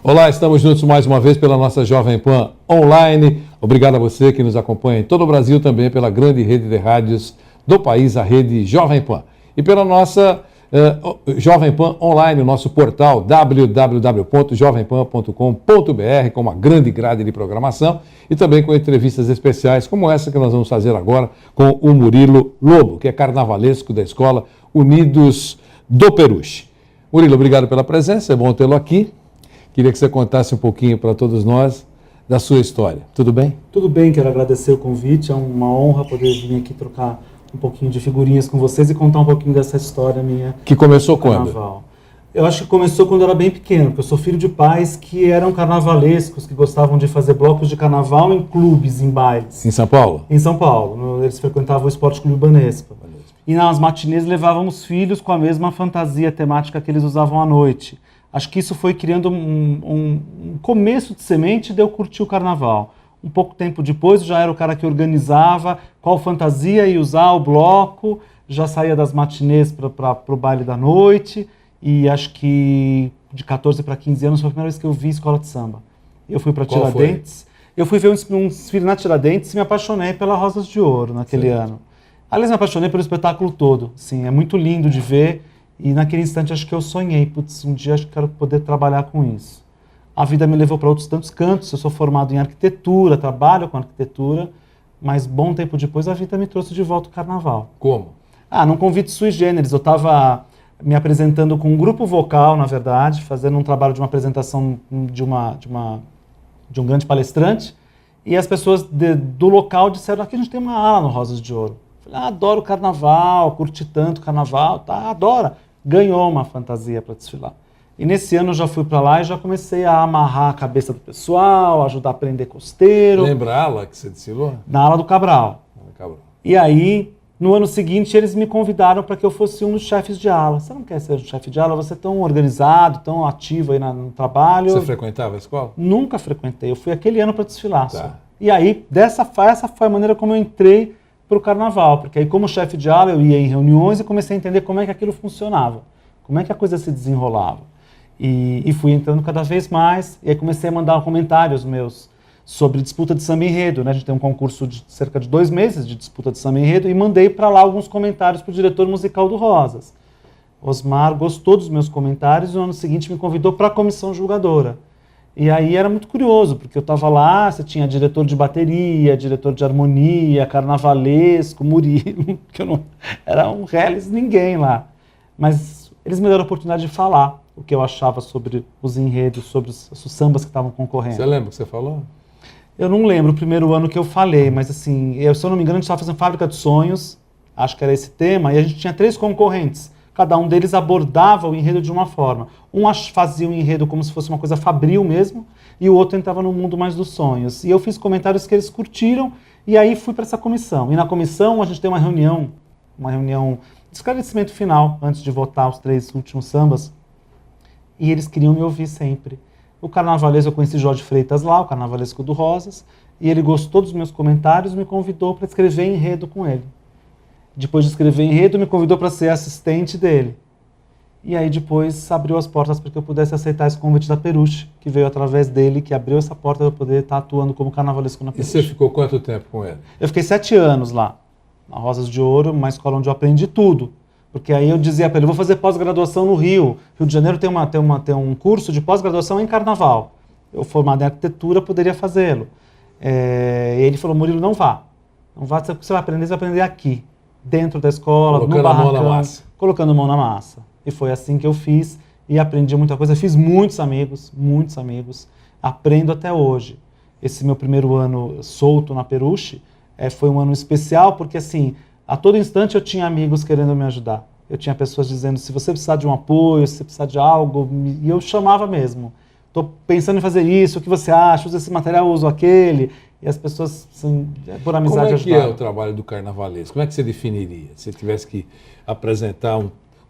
Olá, estamos juntos mais uma vez pela nossa Jovem Pan Online. Obrigado a você que nos acompanha em todo o Brasil, também pela grande rede de rádios do país, a rede Jovem Pan. E pela nossa Jovem Pan Online, o nosso portal www.jovempan.com.br, com uma grande grade de programação e também com entrevistas especiais como essa que nós vamos fazer agora com o Murilo Lobo, que é carnavalesco da Escola Unidos do Peruche. Murilo, obrigado pela presença, é bom tê-lo aqui. Queria que você contasse um pouquinho para todos nós da sua história. Tudo bem? Tudo bem, quero agradecer o convite. É uma honra poder vir aqui trocar um pouquinho de figurinhas com vocês e contar um pouquinho dessa história minha. Que começou quando? Carnaval. Eu acho que começou quando eu era bem pequeno, porque eu sou filho de pais que eram carnavalescos, que gostavam de fazer blocos de carnaval em clubes, em bailes. Em São Paulo? Em São Paulo. Eles frequentavam o Esporte Clube Banespa. E nas matinês levavam os filhos com a mesma fantasia temática que eles usavam à noite. Acho que isso foi criando um começo de semente de eu curtir o carnaval. Um pouco tempo depois, eu já era o cara que organizava qual fantasia ia usar o bloco, já saía das matinês para o baile da noite, e acho que de 14 para 15 anos foi a primeira vez que eu vi escola de samba. Eu fui para Tiradentes, eu fui ver um desfile na Tiradentes e me apaixonei pela Rosas de Ouro naquele ano. Aliás, me apaixonei pelo espetáculo todo, sim, é muito lindo de ver. E naquele instante acho que eu sonhei, um dia acho que quero poder trabalhar com isso. A vida me levou para outros tantos cantos, eu sou formado em arquitetura, trabalho com arquitetura, mas bom tempo depois a vida me trouxe de volta o carnaval. Como? Num convite sui generis, eu estava me apresentando com um grupo vocal, na verdade, fazendo um trabalho de uma apresentação de um grande palestrante, e as pessoas do local disseram, aqui a gente tem uma ala no Rosas de Ouro. Eu falei, adoro carnaval, curti tanto carnaval, tá, adora. Ganhou uma fantasia para desfilar. E nesse ano eu já fui para lá e já comecei a amarrar a cabeça do pessoal, ajudar a prender costeiro. Lembra a ala que você desfilou? Na ala do Cabral. E aí, no ano seguinte, eles me convidaram para que eu fosse um dos chefes de ala. Você não quer ser um chefe de ala? Você é tão organizado, tão ativo aí no trabalho. Você frequentava a escola? Nunca frequentei. Eu fui aquele ano para desfilar. Tá. Só. E aí, essa foi a maneira como eu entrei para o carnaval, porque aí como chefe de ala eu ia em reuniões e comecei a entender como é que aquilo funcionava, como é que a coisa se desenrolava. E fui entrando cada vez mais, e aí comecei a mandar comentários meus sobre disputa de samba enredo, né? A gente tem um concurso de cerca de 2 meses de disputa de samba enredo, e mandei para lá alguns comentários para o diretor musical do Rosas. Osmar gostou dos meus comentários e no ano seguinte me convidou para a comissão julgadora. E aí era muito curioso, porque eu estava lá, você tinha diretor de bateria, diretor de harmonia, carnavalesco, Murilo, que eu não era um reles ninguém lá. Mas eles me deram a oportunidade de falar o que eu achava sobre os enredos, sobre os sambas que estavam concorrendo. Você lembra o que você falou? Eu não lembro o primeiro ano que eu falei, mas assim, se eu não me engano, a gente estava fazendo Fábrica de Sonhos, acho que era esse tema, e a gente tinha 3 concorrentes. Cada um deles abordava o enredo de uma forma. Um fazia o enredo como se fosse uma coisa fabril mesmo, e o outro entrava no mundo mais dos sonhos. E eu fiz comentários que eles curtiram, e aí fui para essa comissão. E na comissão a gente tem uma reunião de esclarecimento final, antes de votar os 3 últimos sambas, e eles queriam me ouvir sempre. O carnavalesco, eu conheci Jorge Freitas lá, o carnavalesco do Rosas, e ele gostou dos meus comentários e me convidou para escrever enredo com ele. Depois de escrever enredo, me convidou para ser assistente dele. E aí depois abriu as portas para que eu pudesse aceitar esse convite da Peruche, que veio através dele, que abriu essa porta para eu poder estar atuando como carnavalesco na Peruche. E você ficou quanto tempo com ele? Eu fiquei 7 anos lá, na Rosas de Ouro, uma escola onde eu aprendi tudo. Porque aí eu dizia para ele, vou fazer pós-graduação no Rio. Rio de Janeiro tem um curso de pós-graduação em carnaval. Eu, formado em arquitetura, poderia fazê-lo. E ele falou, Murilo, não vá. Não vá, você vai aprender aqui. Dentro da escola, no barracão, colocando a mão na massa. Colocando a mão na massa. E foi assim que eu fiz e aprendi muita coisa. Fiz muitos amigos. Aprendo até hoje. Esse meu primeiro ano solto na Peruche foi um ano especial porque, assim, a todo instante eu tinha amigos querendo me ajudar. Eu tinha pessoas dizendo, se você precisar de um apoio, se você precisar de algo, e eu chamava mesmo. Estou pensando em fazer isso, o que você acha? Usa esse material, uso aquele. E as pessoas, assim, por amizade, ajudaram. Como é que é o trabalho do carnavalesco? Como é que você definiria? Se tivesse que apresentar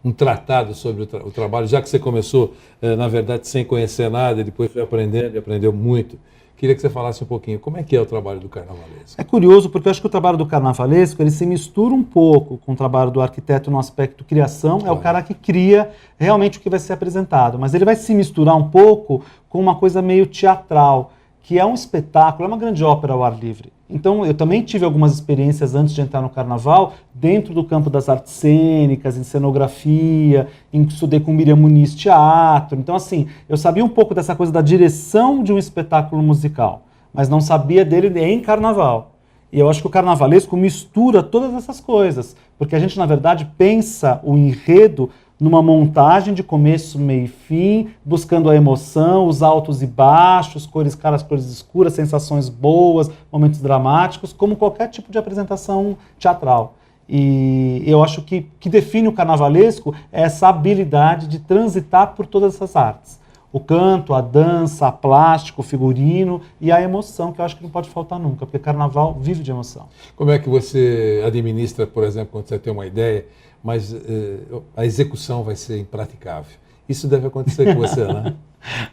um tratado sobre o trabalho, já que você começou, na verdade, sem conhecer nada, e depois foi aprendendo e aprendeu muito. Queria que você falasse um pouquinho como é que é o trabalho do carnavalesco. É curioso, porque eu acho que o trabalho do carnavalesco, ele se mistura um pouco com o trabalho do arquiteto no aspecto criação, é o cara que cria realmente o que vai ser apresentado, mas ele vai se misturar um pouco com uma coisa meio teatral, que é um espetáculo, é uma grande ópera ao ar livre. Então, eu também tive algumas experiências antes de entrar no carnaval, dentro do campo das artes cênicas, em cenografia, estudei com Miriam Muniz teatro. Então, assim, eu sabia um pouco dessa coisa da direção de um espetáculo musical, mas não sabia dele em carnaval. E eu acho que o carnavalesco mistura todas essas coisas, porque a gente, na verdade, pensa o enredo numa montagem de começo, meio e fim, buscando a emoção, os altos e baixos, cores claras, cores escuras, sensações boas, momentos dramáticos, como qualquer tipo de apresentação teatral. E eu acho que define o carnavalesco é essa habilidade de transitar por todas essas artes. O canto, a dança, a plástico, o figurino e a emoção, que eu acho que não pode faltar nunca, porque carnaval vive de emoção. Como é que você administra, por exemplo, quando você tem uma ideia, mas a execução vai ser impraticável? Isso deve acontecer com você, né?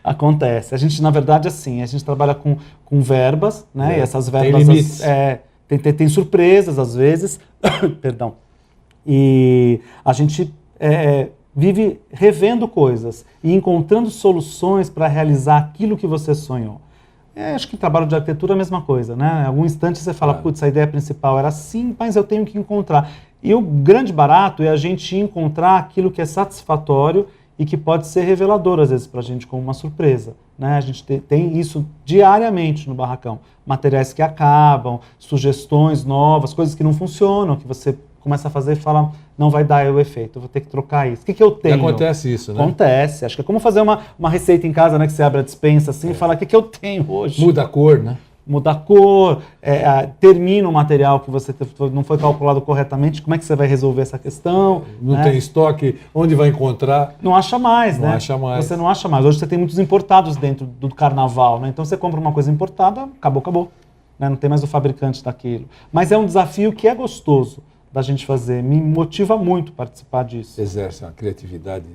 Acontece. A gente, na verdade, assim, a gente trabalha com verbas, né? E essas verbas... Tem limites. Tem surpresas, às vezes. Perdão. E a gente vive revendo coisas e encontrando soluções para realizar aquilo que você sonhou. Acho que em trabalho de arquitetura é a mesma coisa, né? Em algum instante você fala, putz, a ideia principal era assim, mas eu tenho que encontrar. E o grande barato é a gente encontrar aquilo que é satisfatório e que pode ser revelador, às vezes, para a gente como uma surpresa, né? A gente tem isso diariamente no barracão. Materiais que acabam, sugestões novas, coisas que não funcionam, que você começa a fazer e fala, não vai dar o efeito, eu vou ter que trocar isso. O que eu tenho? E acontece isso, né? Acontece. Acho que é como fazer uma receita em casa, né? Que você abre a despensa assim e fala, o que eu tenho hoje? Muda a cor, né? Muda a cor, termina o material que você não foi calculado corretamente, como é que você vai resolver essa questão? Não tem estoque, onde vai encontrar? Não acha mais, né? Não acha mais. Você não acha mais. Hoje você tem muitos importados dentro do carnaval, né? Então você compra uma coisa importada, acabou. Né? Não tem mais o fabricante daquilo. Mas é um desafio que é gostoso da gente fazer. Me motiva muito participar disso. Exerce uma criatividade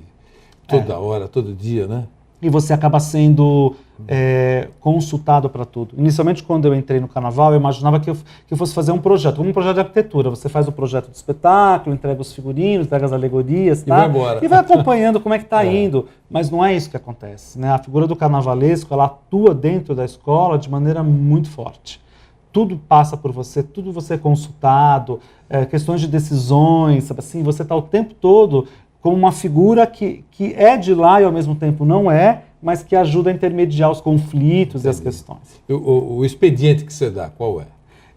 toda hora, todo dia, né? E você acaba sendo consultado para tudo. Inicialmente, quando eu entrei no carnaval, eu imaginava que eu fosse fazer um projeto, como um projeto de arquitetura. Você faz o projeto do espetáculo, entrega os figurinos, entrega as alegorias, e vai embora. E vai acompanhando como é que está indo. Mas não é isso que acontece, né? A figura do carnavalesco, ela atua dentro da escola de maneira muito forte. Tudo passa por você, tudo você é consultado, questões de decisões, sabe assim, você está o tempo todo como uma figura que é de lá e ao mesmo tempo não é, mas que ajuda a intermediar os conflitos e as questões. O expediente que você dá, qual é?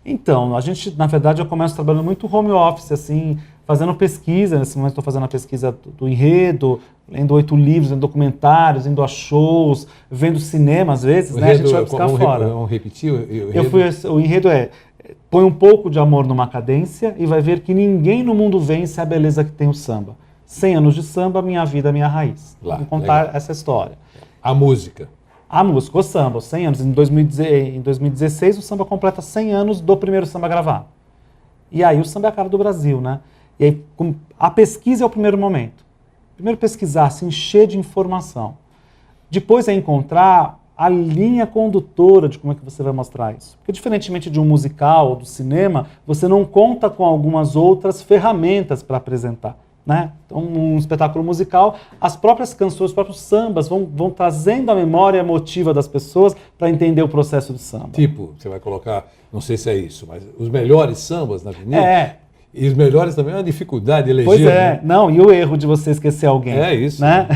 Então, a gente, na verdade, eu começo trabalhando muito home office, assim, fazendo pesquisa. Nesse momento estou fazendo a pesquisa do enredo, lendo 8 livros, lendo documentários, indo a shows, vendo cinema às vezes, né? A gente vai buscar fora. Vamos repetir o enredo? O enredo põe um pouco de amor numa cadência e vai ver que ninguém no mundo vence a beleza que tem o samba. 100 anos de samba, minha vida, minha raiz. Vamos contar essa história. A música. A música, o samba, 100 anos. Em 2016, o samba completa 100 anos do primeiro samba gravado. E aí o samba é a cara do Brasil, né? E aí a pesquisa é o primeiro momento. Primeiro pesquisar, se encher de informação. Depois é encontrar a linha condutora de como é que você vai mostrar isso. Porque diferentemente de um musical ou do cinema, você não conta com algumas outras ferramentas para apresentar. Né? Então, num espetáculo musical, as próprias canções, os próprios sambas vão trazendo a memória emotiva das pessoas para entender o processo do samba. Tipo, você vai colocar, não sei se é isso, mas os melhores sambas na avenida? E os melhores também é uma dificuldade de eleger. Pois né? Não, e o erro de você esquecer alguém. É isso, né?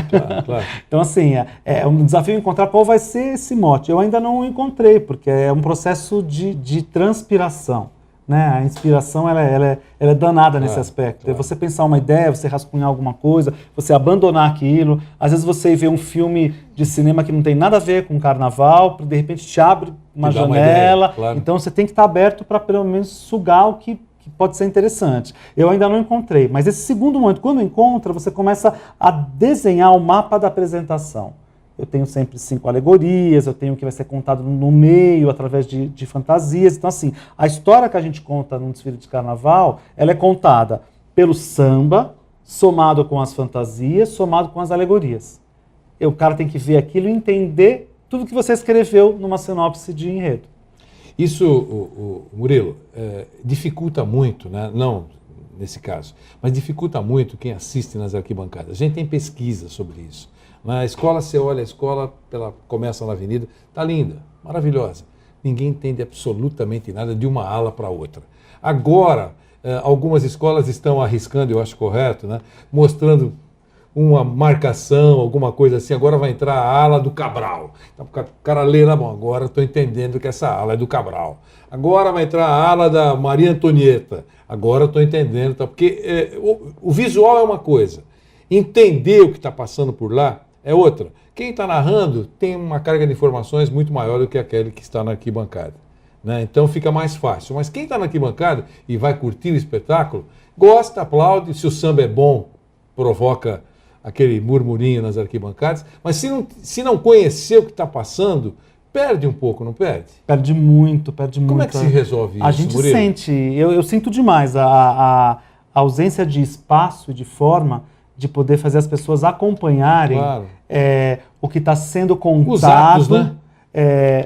Claro. Então, assim, é um desafio encontrar qual vai ser esse mote. Eu ainda não o encontrei, porque é um processo de transpiração. Né? A inspiração ela é danada nesse aspecto. Claro. Você pensar uma ideia, você rascunhar alguma coisa, você abandonar aquilo. Às vezes você vê um filme de cinema que não tem nada a ver com carnaval, de repente te abre uma janela. Claro. Então você tem que estar aberto para pelo menos sugar o que pode ser interessante. Eu ainda não encontrei, mas esse segundo momento, quando encontra, você começa a desenhar o mapa da apresentação. Eu tenho sempre 5 alegorias, eu tenho o que vai ser contado no meio, através de fantasias. Então, assim, a história que a gente conta num desfile de carnaval, ela é contada pelo samba, somado com as fantasias, somado com as alegorias. O cara tem que ver aquilo e entender tudo que você escreveu numa sinopse de enredo. Isso, Murilo, dificulta muito, né? Não nesse caso, mas dificulta muito quem assiste nas arquibancadas. A gente tem pesquisa sobre isso. Na escola, você olha a escola, ela começa na avenida, está linda, maravilhosa. Ninguém entende absolutamente nada de uma ala para outra. Agora, algumas escolas estão arriscando, eu acho correto, né? Mostrando uma marcação, alguma coisa assim, agora vai entrar a ala do Cabral. Então, o cara lê, bom, agora estou entendendo que essa ala é do Cabral. Agora vai entrar a ala da Maria Antonieta. Agora estou entendendo, tá? Porque o visual é uma coisa, entender o que está passando por lá é outra. Quem está narrando tem uma carga de informações muito maior do que aquele que está na arquibancada, né? Então fica mais fácil. Mas quem está na arquibancada e vai curtir o espetáculo, gosta, aplaude, se o samba é bom, provoca aquele murmurinho nas arquibancadas, mas se não conhecer o que está passando, perde um pouco, não perde? Perde muito. Como é que se resolve isso, A gente Murilo? sente, eu sinto demais a ausência de espaço e de forma de poder fazer as pessoas acompanharem Claro. O que está sendo contado, Os atos, né?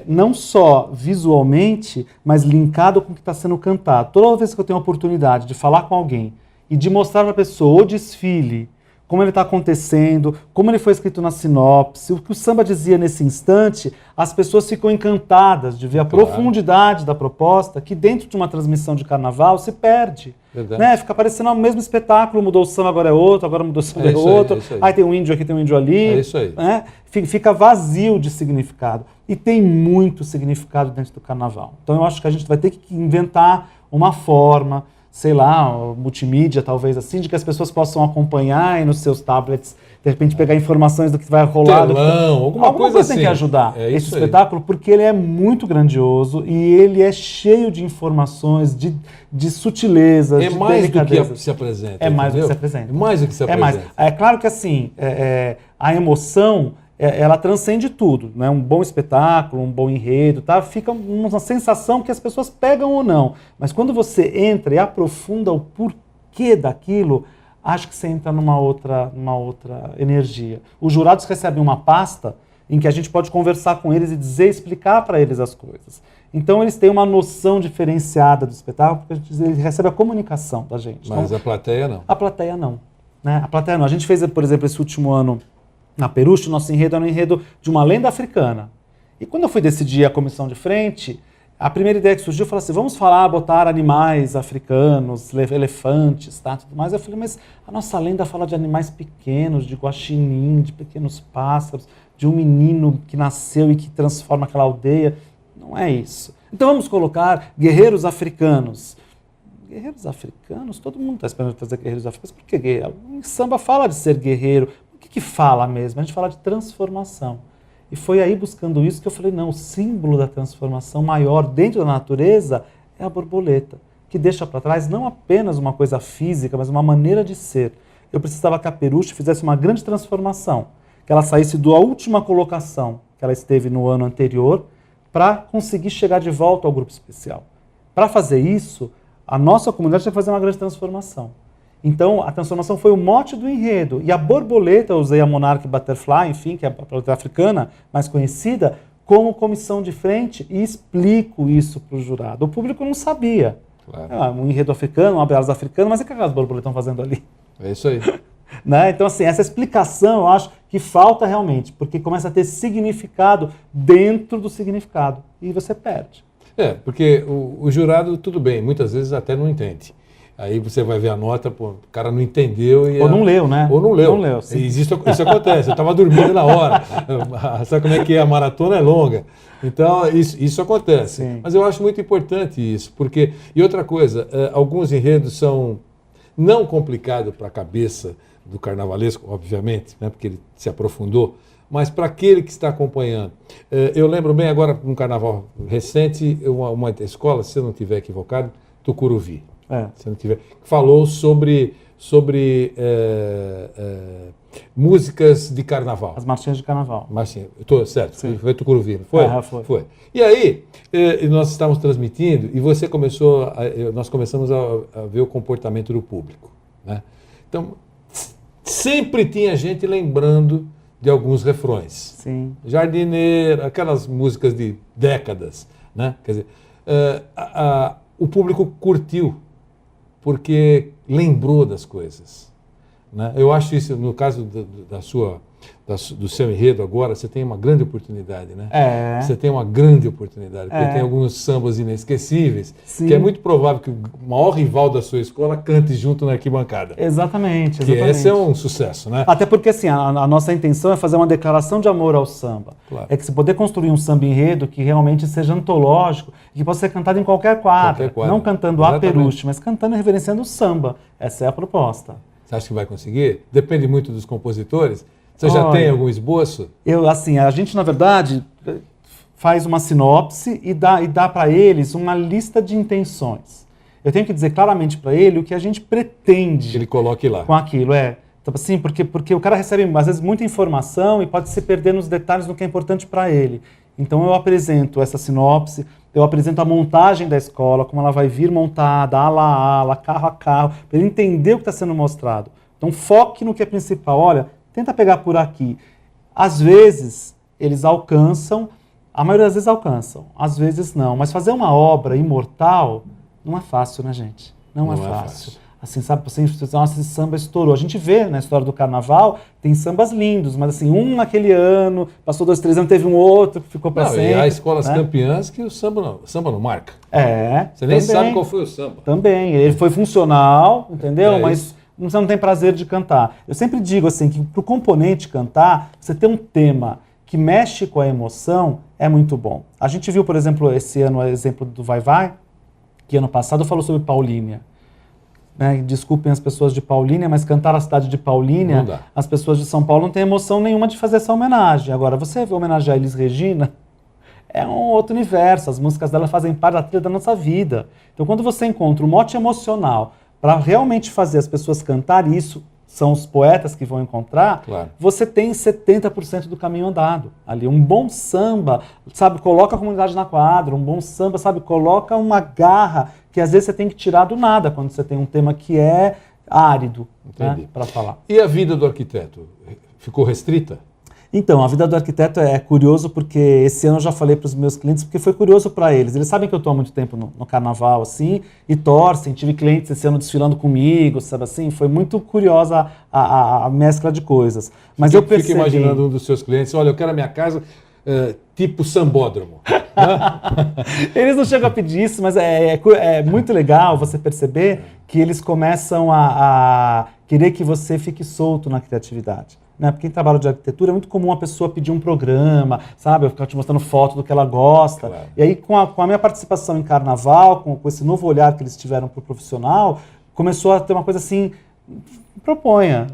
Não só visualmente, mas linkado com o que está sendo cantado. Toda vez que eu tenho a oportunidade de falar com alguém e de mostrar para a pessoa o desfile, como ele está acontecendo, como ele foi escrito na sinopse, o que o samba dizia nesse instante, as pessoas ficam encantadas de ver a profundidade da proposta, que dentro de uma transmissão de carnaval se perde. Né? Fica parecendo o mesmo espetáculo, mudou o samba, agora é outro, agora mudou o samba, é outro. Aí tem um índio aqui, tem um índio ali. É isso aí. Né? Fica vazio de significado. E tem muito significado dentro do carnaval. Então eu acho que a gente vai ter que inventar uma forma, sei lá, multimídia talvez assim, de que as pessoas possam acompanhar aí nos seus tablets, de repente pegar informações do que vai rolar. Telão, alguma coisa assim. Tem que ajudar esse isso espetáculo, porque ele é muito grandioso e ele é cheio de informações, de sutilezas, É de mais do que delicadezas. se apresenta. É mais do que entendeu? se apresenta. É mais do que se É apresenta. mais. É claro que assim, a emoção, ela transcende tudo, né? Um bom espetáculo, um bom enredo, tá? Fica uma sensação que as pessoas pegam ou não. Mas quando você entra e aprofunda o porquê daquilo, acho que você entra numa outra energia. Os jurados recebem uma pasta em que a gente pode conversar com eles e explicar para eles as coisas. Então eles têm uma noção diferenciada do espetáculo, porque eles recebem a comunicação da gente. Mas então, a plateia não. A plateia não. Né? A plateia não. A gente fez, por exemplo, esse último ano na Peruche, o nosso enredo era um enredo de uma lenda africana. E quando eu fui decidir a comissão de frente, a primeira ideia que surgiu, eu falei assim, vamos botar animais africanos, elefantes, tá, tudo mais. Eu falei, mas a nossa lenda fala de animais pequenos, de guaxinim, de pequenos pássaros, de um menino que nasceu e que transforma aquela aldeia. Não é isso. Então vamos colocar guerreiros africanos. Guerreiros africanos? Todo mundo está esperando fazer guerreiros africanos. Por que guerreiro? O samba fala de ser guerreiro. O que fala mesmo? A gente fala de transformação. E foi aí buscando isso que eu falei, não, o símbolo da transformação maior dentro da natureza é a borboleta, que deixa para trás não apenas uma coisa física, mas uma maneira de ser. Eu precisava que a Peruche fizesse uma grande transformação, que ela saísse da última colocação que ela esteve no ano anterior, para conseguir chegar de volta ao grupo especial. Para fazer isso, a nossa comunidade tinha que fazer uma grande transformação. Então, a transformação foi o mote do enredo. E a borboleta, eu usei a Monarch Butterfly, enfim, que é a borboleta africana mais conhecida, como comissão de frente e explico isso para o jurado. O público não sabia. Claro. Um enredo africano, uma beleza africana, mas o que aquelas borboletas estão fazendo ali? É isso aí. Né? Então, assim, essa explicação eu acho que falta realmente, porque começa a ter significado dentro do significado. E você perde. Porque o jurado, tudo bem, muitas vezes até não entende. Aí você vai ver a nota, pô, o cara não entendeu. Ou não leu, né? Ou não leu. Não leu, sim. Isso acontece, eu estava dormindo na hora. Sabe como é que é? A maratona é longa. Então, isso acontece. Sim. Mas eu acho muito importante isso, porque... E outra coisa, alguns enredos são não complicados para a cabeça do carnavalesco, obviamente, né, porque ele se aprofundou, mas para aquele que está acompanhando. Eu lembro bem agora, num carnaval recente, uma escola, se eu não estiver equivocado, Tucuruvi. Se não tiver, falou sobre músicas de carnaval. As marchinhas de carnaval. Estou certo, sim. Foi Tucuruvi, não foi? Foi. E aí, nós estávamos transmitindo e nós começamos a ver o comportamento do público. Né? Então, sempre tinha gente lembrando de alguns refrões. Sim. Jardineira, aquelas músicas de décadas, né? Quer dizer, o público curtiu, porque lembrou das coisas, né? Eu acho isso, no caso do seu enredo agora, você tem uma grande oportunidade, né? Você tem uma grande oportunidade, porque tem alguns sambas inesquecíveis, Sim. que é muito provável que o maior rival da sua escola cante junto na arquibancada. Exatamente. Que esse é um sucesso, né? Até porque assim, a nossa intenção é fazer uma declaração de amor ao samba. Claro. É que você poder construir um samba enredo que realmente seja antológico e que possa ser cantado em qualquer quadra. Não cantando a peruche, mas cantando e reverenciando o samba. Essa é a proposta. Você acha que vai conseguir? Depende muito dos compositores. Você já tem algum esboço? A gente, na verdade, faz uma sinopse e dá para eles uma lista de intenções. Eu tenho que dizer claramente para ele o que a gente pretende. Que ele coloque lá. Com aquilo, Então, assim, porque o cara recebe, às vezes, muita informação e pode se perder nos detalhes do que é importante para ele. Então, eu apresento essa sinopse, eu apresento a montagem da escola, como ela vai vir montada, ala a ala, carro a carro, para ele entender o que está sendo mostrado. Então, foque no que é principal. Olha, tenta pegar por aqui. Às vezes, eles alcançam, a maioria das vezes alcançam, às vezes não. Mas fazer uma obra imortal não é fácil, né, gente? Não é fácil. Assim, sabe, nossa, esse samba estourou. A gente vê na história do carnaval, tem sambas lindos, mas assim, um naquele ano, passou 2, 3 anos, teve um outro que ficou para sempre. E há escolas campeãs que o samba não marca. Você nem sabe qual foi o samba. Também, ele foi funcional, entendeu? Mas isso. Você não tem prazer de cantar. Eu sempre digo assim, que para o componente cantar, você ter um tema que mexe com a emoção é muito bom. A gente viu, por exemplo, esse ano, o exemplo do Vai Vai, que ano passado falou sobre Paulínia. Desculpem as pessoas de Paulínia, mas cantar a cidade de Paulínia, as pessoas de São Paulo não têm emoção nenhuma de fazer essa homenagem. Agora, você homenagear a Elis Regina, é um outro universo, as músicas dela fazem parte da trilha da nossa vida. Então, quando você encontra um mote emocional para realmente fazer as pessoas cantar, isso são os poetas que vão encontrar, você tem 70% do caminho andado ali. Um bom samba, sabe, coloca a comunidade na quadra, um bom samba, sabe, coloca uma garra que às vezes você tem que tirar do nada quando você tem um tema que é árido, né, para falar. E a vida do arquiteto? Ficou restrita? Então, a vida do arquiteto é curioso porque esse ano eu já falei para os meus clientes, porque foi curioso para eles. Eles sabem que eu estou há muito tempo no carnaval, assim, e torcem. Tive clientes esse ano desfilando comigo, sabe assim? Foi muito curiosa a mescla de coisas. Mas eu percebi... Fico imaginando um dos seus clientes, olha, eu quero a minha casa tipo sambódromo. Eles não chegam a pedir isso, mas é muito legal você perceber que eles começam a querer que você fique solto na criatividade. Porque em trabalho de arquitetura é muito comum a pessoa pedir um programa, sabe? Eu ficar te mostrando foto do que ela gosta. E aí, com a minha participação em carnaval, com esse novo olhar que eles tiveram para o profissional, começou a ter uma coisa assim, proponha,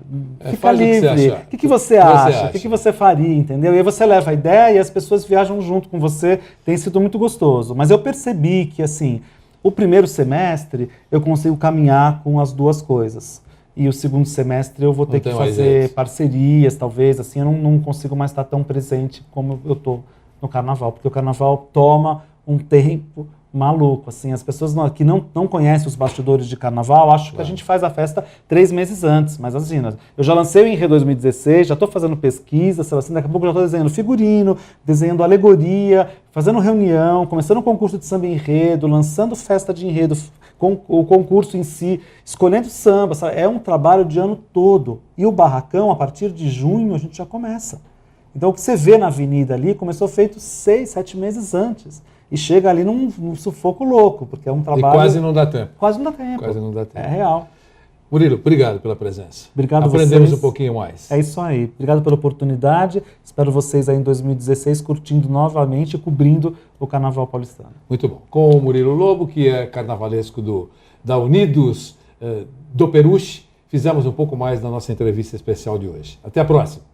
fica livre. O que você acha? O que você faria, entendeu? E aí você leva a ideia e as pessoas viajam junto com você. Tem sido muito gostoso. Mas eu percebi que, assim, o primeiro semestre eu consigo caminhar com as duas coisas. E o segundo semestre eu vou ter que fazer parcerias, talvez, assim, eu não consigo mais estar tão presente como eu estou no carnaval, porque o carnaval toma um tempo maluco, assim, as pessoas que não conhecem os bastidores de carnaval acham que a gente faz a festa 3 meses antes, mas assim, eu já lancei o Enredo 2016, já estou fazendo pesquisa, assim, daqui a pouco já estou desenhando figurino, desenhando alegoria, fazendo reunião, começando um concurso de samba enredo, lançando festa de enredo, com o concurso em si, escolhendo samba, sabe? É um trabalho de ano todo. E o barracão, a partir de junho, a gente já começa. Então, o que você vê na avenida ali começou feito 6, 7 meses antes. E chega ali num sufoco louco, porque é um trabalho... E quase não dá tempo. Quase não dá tempo. Quase não dá tempo. É real. Murilo, obrigado pela presença. Obrigado a vocês. Aprendemos um pouquinho mais. É isso aí. Obrigado pela oportunidade. Espero vocês aí em 2016 curtindo novamente, cobrindo o Carnaval Paulistano. Muito bom. Com o Murilo Lobo, que é carnavalesco da Unidos do Peruche, fizemos um pouco mais da nossa entrevista especial de hoje. Até a próxima.